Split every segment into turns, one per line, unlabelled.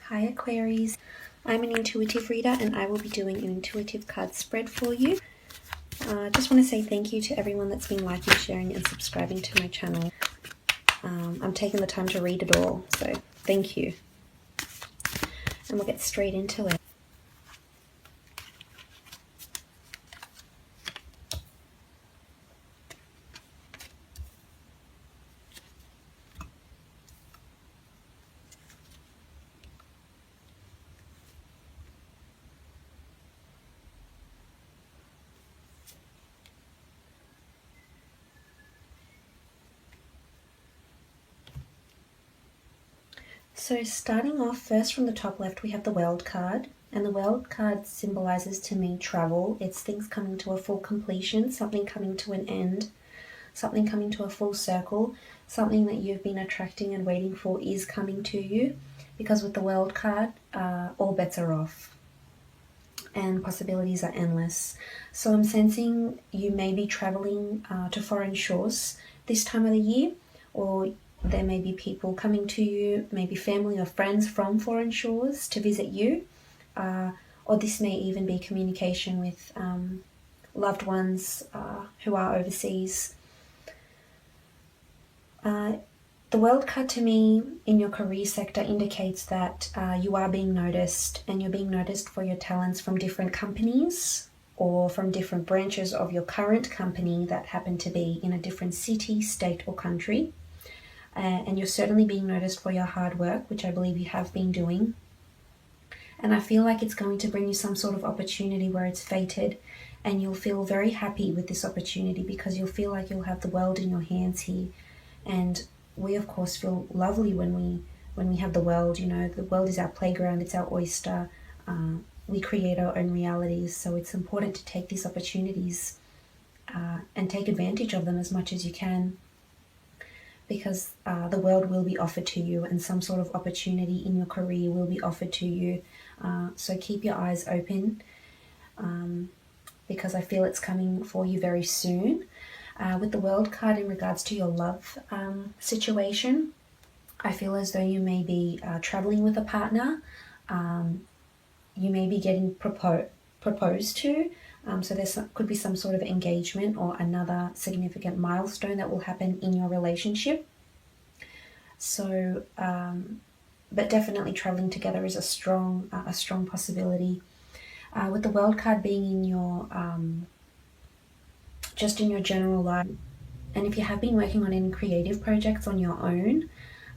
Hi Aquarius, I'm an intuitive reader and I will be doing an intuitive card spread for you. Just want to say thank you to everyone that's been liking, sharing and subscribing to my channel. I'm taking the time to read it all, so thank you. And we'll get straight into it. So starting off first from the top left, we have the World card. And the World card symbolizes to me travel. It's things coming to a full completion, something coming to an end, something coming to a full circle, something that you've been attracting and waiting for is coming to you. Because with the World card, all bets are off and possibilities are endless. So I'm sensing you may be traveling to foreign shores this time of the year, or there may be people coming to you, maybe family or friends from foreign shores to visit you, or this may even be communication with loved ones who are overseas. The World card to me in your career sector indicates that you are being noticed, and you're being noticed for your talents from different companies or from different branches of your current company that happen to be in a different city, state or country. And you're certainly being noticed for your hard work, which I believe you have been doing. And I feel like it's going to bring you some sort of opportunity where it's fated, and you'll feel very happy with this opportunity because you'll feel like you'll have the world in your hands here. And we of course feel lovely when we have the world. You know, the world is our playground, it's our oyster. We create our own realities, so it's important to take these opportunities and take advantage of them as much as you can. Because the world will be offered to you, and some sort of opportunity in your career will be offered to you. So keep your eyes open, because I feel it's coming for you very soon. With the World card in regards to your love situation, I feel as though you may be traveling with a partner. You may be getting proposed to. So could be some sort of engagement or another significant milestone that will happen in your relationship. So, but definitely traveling together is a strong possibility. With the World card being in your, just in your general life, and if you have been working on any creative projects on your own,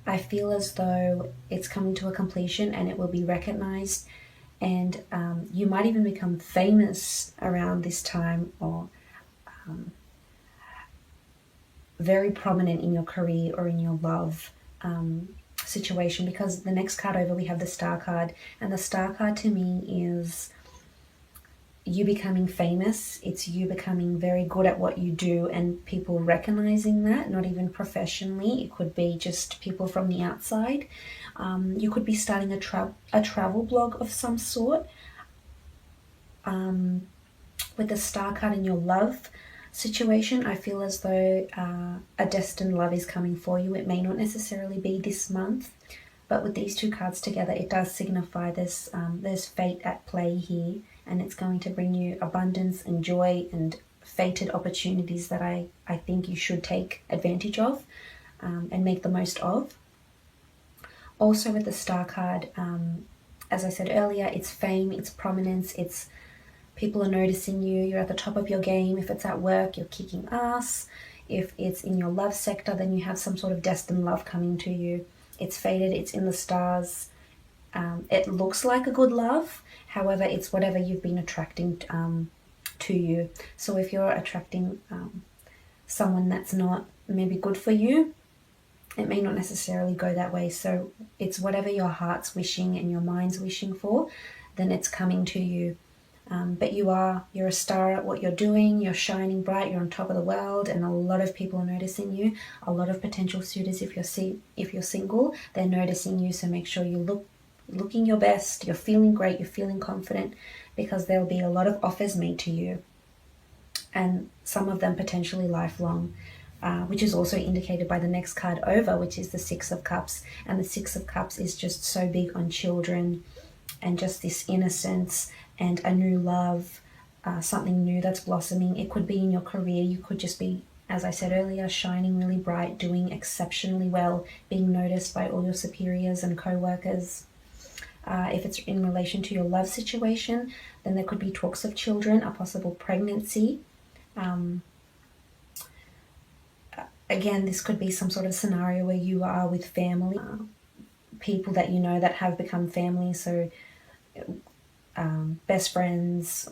I feel as though it's coming to a completion and it will be recognized. And you might even become famous around this time, or very prominent in your career or in your love situation, because the next card over we have the Star card, and the Star card to me is you becoming famous. It's you becoming very good at what you do and people recognizing that, not even professionally. It could be just people from the outside. You could be starting a travel blog of some sort. With the Star card in your love situation, I feel as though a destined love is coming for you. It may not necessarily be this month, but with these two cards together, it does signify there's fate at play here, and it's going to bring you abundance and joy and fated opportunities that I think you should take advantage of and make the most of. Also with the Star card, as I said earlier, it's fame, it's prominence, it's people are noticing you, you're at the top of your game. If it's at work, you're kicking ass. If it's in your love sector, then you have some sort of destined love coming to you. It's fated, it's in the stars. It looks like a good love, however, it's whatever you've been attracting to you. So if you're attracting someone that's not maybe good for you, it may not necessarily go that way. So it's whatever your heart's wishing and your mind's wishing for, then it's coming to you. But you're a star at what you're doing, you're shining bright, you're on top of the world, and a lot of people are noticing you. A lot of potential suitors, if you're single, they're noticing you, so make sure you looking your best, you're feeling great, you're feeling confident, because there'll be a lot of offers made to you, and some of them potentially lifelong. which is also indicated by the next card over, which is the Six of Cups. And the Six of Cups is just so big on children and just this innocence and a new love, something new that's blossoming. It could be in your career. You could just be, as I said earlier, shining really bright, doing exceptionally well, being noticed by all your superiors and co-workers. If it's in relation to your love situation, then there could be talks of children, a possible pregnancy. Again, this could be some sort of scenario where you are with family, people that you know that have become family, so best friends,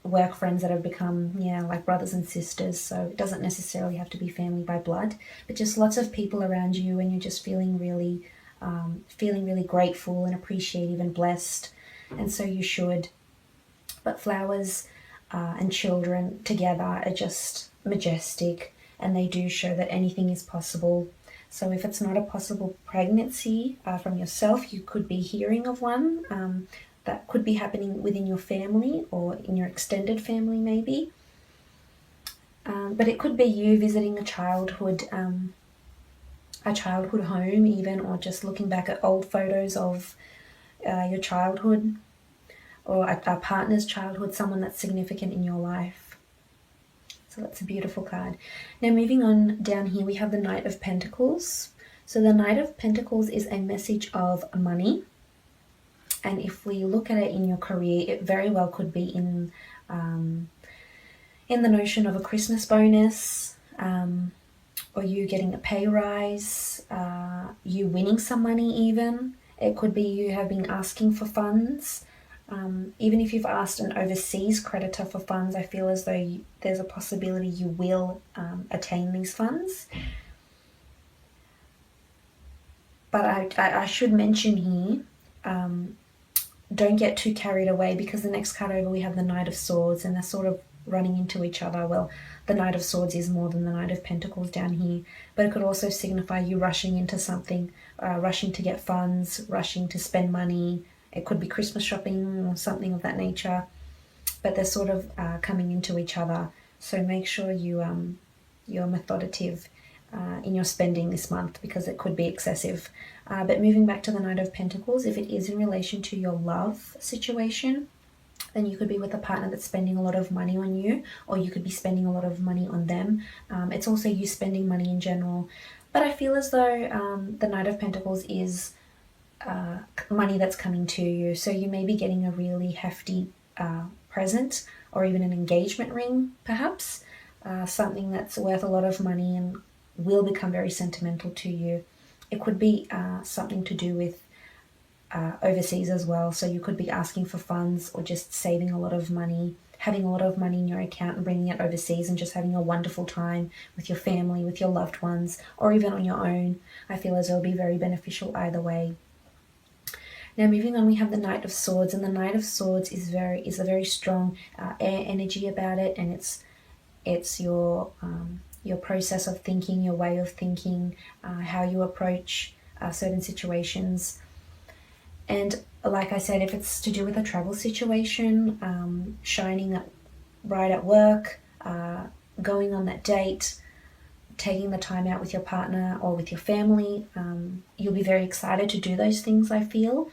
work friends that have become, like brothers and sisters. So it doesn't necessarily have to be family by blood, but just lots of people around you, and you're just feeling really grateful and appreciative and blessed. And so you should. But flowers and children together are just majestic, and they do show that anything is possible. So if it's not a possible pregnancy from yourself, you could be hearing of one that could be happening within your family or in your extended family maybe. But it could be you visiting a childhood home even, or just looking back at old photos of your childhood, or a partner's childhood, someone that's significant in your life. So that's a beautiful card. Now moving on down here, we have the Knight of Pentacles. So the Knight of Pentacles is a message of money. And if we look at it in your career, it very well could be in the notion of a Christmas bonus, or you getting a pay rise, you winning some money even. It could be you have been asking for funds. Even if you've asked an overseas creditor for funds, I feel as though there's a possibility you will attain these funds. But I should mention here, don't get too carried away, because the next card over we have the Knight of Swords, and they're sort of running into each other. Well, the Knight of Swords is more than the Knight of Pentacles down here, but it could also signify you rushing into something, rushing to get funds, rushing to spend money. It could be Christmas shopping or something of that nature, but they're sort of coming into each other. So make sure you're methodical in your spending this month, because it could be excessive. But moving back to the Knight of Pentacles, if it is in relation to your love situation, then you could be with a partner that's spending a lot of money on you, or you could be spending a lot of money on them. It's also you spending money in general. But I feel as though the Knight of Pentacles is money that's coming to you. So you may be getting a really hefty present, or even an engagement ring perhaps, something that's worth a lot of money and will become very sentimental to you. It could be something to do with overseas as well. So you could be asking for funds, or just saving a lot of money, having a lot of money in your account and bringing it overseas, and just having a wonderful time with your family, with your loved ones, or even on your own. I feel as it'll be very beneficial either way. Now moving on, we have the Knight of Swords, and the Knight of Swords is a very strong air energy about it, and it's your process of thinking, your way of thinking, how you approach certain situations. And like I said, if it's to do with a travel situation, shining bright at work, going on that date, taking the time out with your partner or with your family, you'll be very excited to do those things, I feel.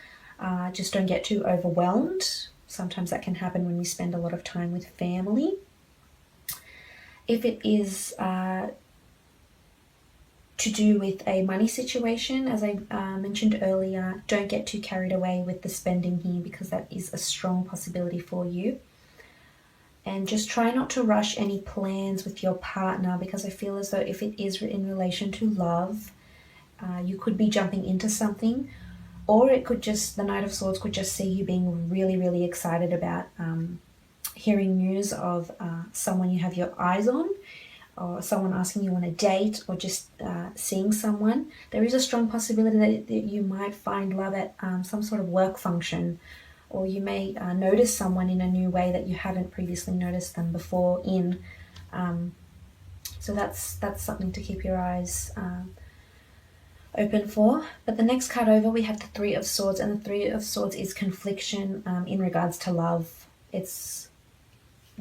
Just don't get too overwhelmed. Sometimes that can happen when we spend a lot of time with family. If it is to do with a money situation, as I mentioned earlier, don't get too carried away with the spending here, because that is a strong possibility for you. And just try not to rush any plans with your partner, because I feel as though if it is in relation to love, you could be jumping into something, or it could just, the Knight of Swords could just see you being really, really excited about hearing news of someone you have your eyes on, or someone asking you on a date, or just seeing someone. There is a strong possibility that you might find love at some sort of work function, or you may notice someone in a new way that you haven't previously noticed them before in. So that's something to keep your eyes open for. But the next card over, we have the Three of Swords, and the Three of Swords is confliction in regards to love.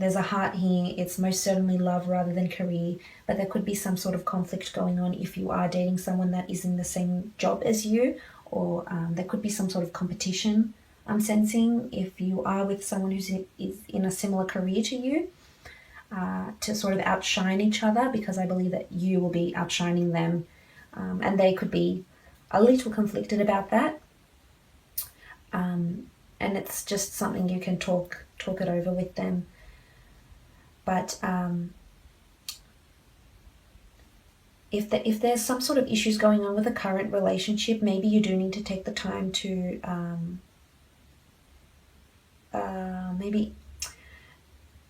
there's a heart here. It's most certainly love rather than career, but there could be some sort of conflict going on if you are dating someone that is in the same job as you, or there could be some sort of competition I'm sensing if you are with someone who's is in a similar career to you, to sort of outshine each other, because I believe that you will be outshining them, and they could be a little conflicted about that. And it's just something you can talk it over with them. But if there's some sort of issues going on with the current relationship, maybe you do need to take the time to maybe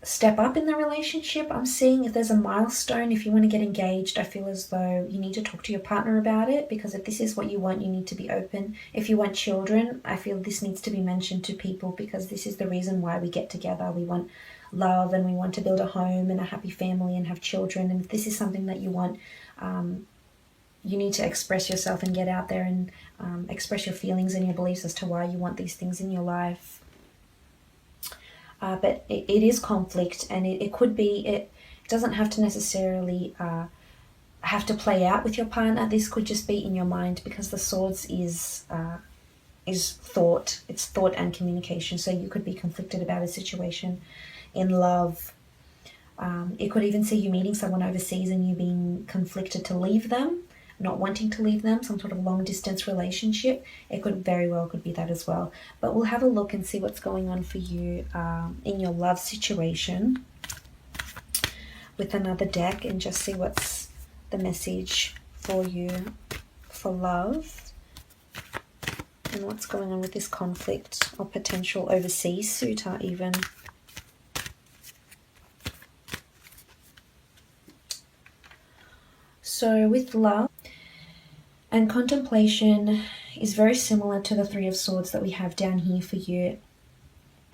step up in the relationship. I'm seeing if there's a milestone, if you want to get engaged, I feel as though you need to talk to your partner about it, because if this is what you want, you need to be open. If you want children, I feel this needs to be mentioned to people, because this is the reason why we get together. We want love, and we want to build a home and a happy family and have children. And if this is something that you want, you need to express yourself and get out there and express your feelings and your beliefs as to why you want these things in your life. But it is conflict, and it could be, it doesn't have to necessarily have to play out with your partner. This could just be in your mind, because the swords is thought. It's thought and communication. So you could be conflicted about a situation in love. It could even see you meeting someone overseas and you being conflicted to leave them, not wanting to leave them, some sort of long distance relationship. It could very well could be that as well. But we'll have a look and see what's going on for you in your love situation with another deck, and just see what's the message for you for love, and what's going on with this conflict or potential overseas suitor even. So with love and contemplation is very similar to the Three of Swords that we have down here for you.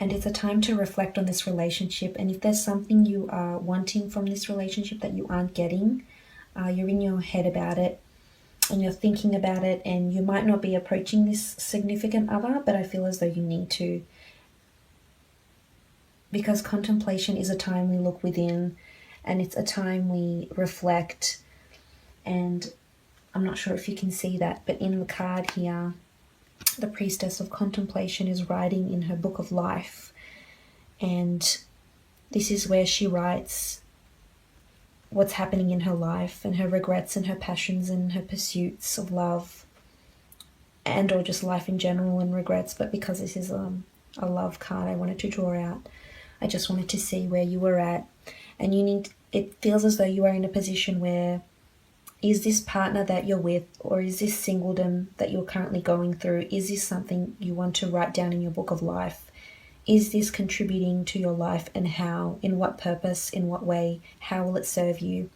And it's a time to reflect on this relationship. And if there's something you are wanting from this relationship that you aren't getting, you're in your head about it and you're thinking about it, and you might not be approaching this significant other, but I feel as though you need to. Because contemplation is a time we look within, and it's a time we reflect. And I'm not sure if you can see that, but in the card here, the Priestess of Contemplation is writing in her book of life. And this is where she writes what's happening in her life, and her regrets and her passions and her pursuits of love, and or just life in general and regrets. But because this is a love card I wanted to draw out, I just wanted to see where you were at. And it feels as though you are in a position where, is this partner that you're with, or is this singledom that you're currently going through, is this something you want to write down in your book of life? Is this contributing to your life, and how, in what purpose, in what way, how will it serve you?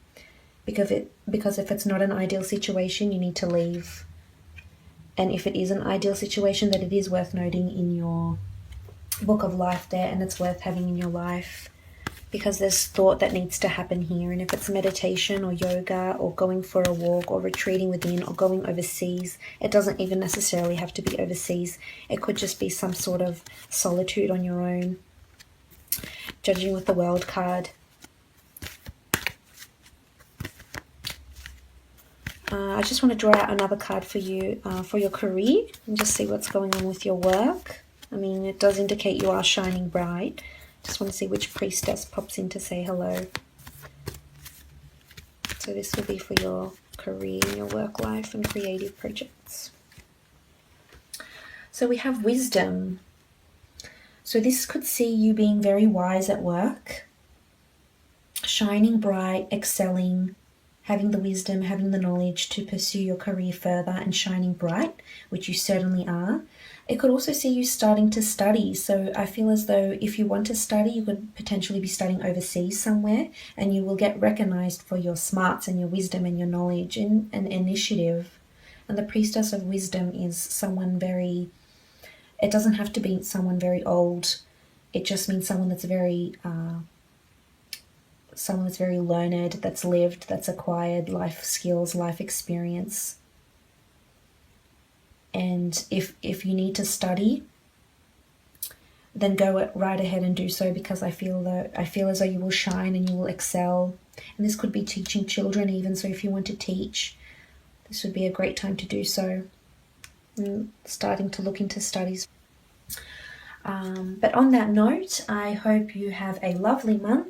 Because if it's not an ideal situation, you need to leave. And if it is an ideal situation, that it is worth noting in your book of life there, and it's worth having in your life. Because there's thought that needs to happen here. And if it's meditation or yoga or going for a walk or retreating within or going overseas, it doesn't even necessarily have to be overseas. It could just be some sort of solitude on your own. Judging with the World card. I just want to draw out another card for you for your career, and just see what's going on with your work. I mean, it does indicate you are shining bright. Just want to see which priestess pops in to say hello. So this will be for your career and your work life and creative projects. So we have wisdom. So this could see you being very wise at work, shining bright, excelling, having the wisdom, having the knowledge to pursue your career further and shining bright, which you certainly are. It could also see you starting to study. So I feel as though if you want to study, you could potentially be studying overseas somewhere, and you will get recognized for your smarts and your wisdom and your knowledge and initiative. And the Priestess of Wisdom is someone very, it doesn't have to be someone very old. It just means someone that's very learned, that's lived, that's acquired life skills, life experience. And if you need to study, then go right ahead and do so, because I feel as though you will shine and you will excel. And this could be teaching children even, so if you want to teach, this would be a great time to do so. Starting to look into studies. But on that note, I hope you have a lovely month.